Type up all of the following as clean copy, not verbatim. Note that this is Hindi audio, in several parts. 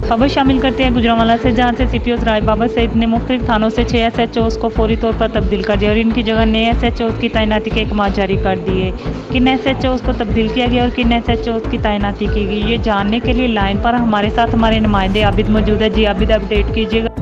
खबर शामिल करते हैं गुजरांवाला से, जहां से सीपीओ राय बाबर सहित ने मुख्तलिफ थानों से 6 एसएचओ को फौरी तौर पर तब्दील कर दिया और इनकी जगह नए एसएचओ की तैनाती के अहकाम जारी कर दिए। किन एसएचओ को तब्दील किया गया और किन एसएचओ की तैनाती की गई, ये जानने के लिए लाइन पर हमारे साथ हमारे नुमाइंदे आबिद मौजूद है। जी आबिद, अपडेट कीजिएगा।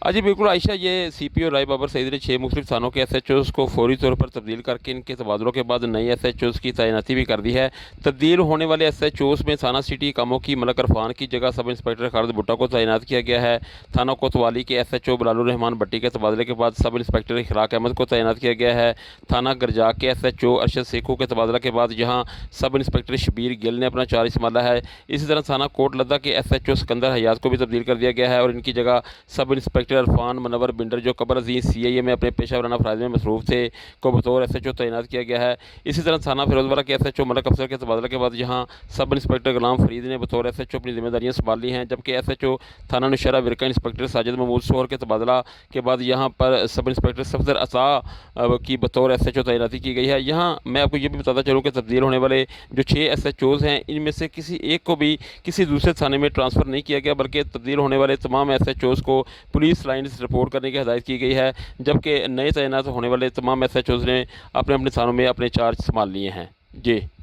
हाँ जी बिल्कुल आयशा, ये सीपीओ राय बाबर सईद ने 6 मुख्तलिफ थानों के एसएचओज़ को फौरी तौर पर तब्दील करके इनके तबादलों के बाद नए एसएचओज़ की तैनाती भी कर दी है। तब्दील होने वाले एसएचओज़ में थाना सिटी कामों की मलक अरफान की जगह सब इंस्पेक्टर खालिद भुट्टा को तैनात किया गया है। थाना कोतवाली के एसएचओ बिलालुर रहमान भट्टी के तबादले के बाद सब इंस्पेक्टर इखलाक अहमद को तैनात किया गया है। थाना गरजाक के एसएचओ अरशद सेखू के तबादला के बाद यहाँ सब इंस्पेक्टर शबीर गिल ने अपना चार्ज संभाला है। इसी तरह थाना कोट लद्दा के एसएचओ सिकंदर हयात को भी तब्दील कर दिया गया है और इनकी जगह sub inspector Irfan Manwar binder, जो कबर अजीज सीआईए में अपने पेशा वराना फ़राइज़ में मसरूफ़ थे, को बतौर एसएचओ तैनात किया गया है। इसी तरह थाना फिरोजवाला के एसएचओ मलक अफसर के तबादले के बाद यहाँ सब इंस्पेक्टर गुलाम फरीद ने बतौर एसएचओ अपनी जिम्मेदारियां संभाल ली हैं, जबकि एसएचओ थाना नौशहरा विरका इंस्पेक्टर साजिद महमूद सोहर के तबादला के बाद यहाँ पर सब इंस्पेक्टर सफदर अता की बतौर एसएचओ तैनाती की गई है। यहाँ मैं आपको ये भी बताता चलूँ कि तब्दील होने वाले जो 6 एसएचओज़ हैं, इनमें से किसी एक को भी किसी दूसरे थाने में ट्रांसफ़र नहीं किया गया, बल्कि तब्दील होने वाले तमाम एसएचओज़ को पुलिस लाइन्स रिपोर्ट करने की हदायत की गई है, जबकि नए तैनात होने वाले तमाम एसएचओज़ ने अपने अपने थानों में अपने चार्ज संभाल लिए हैं। जी।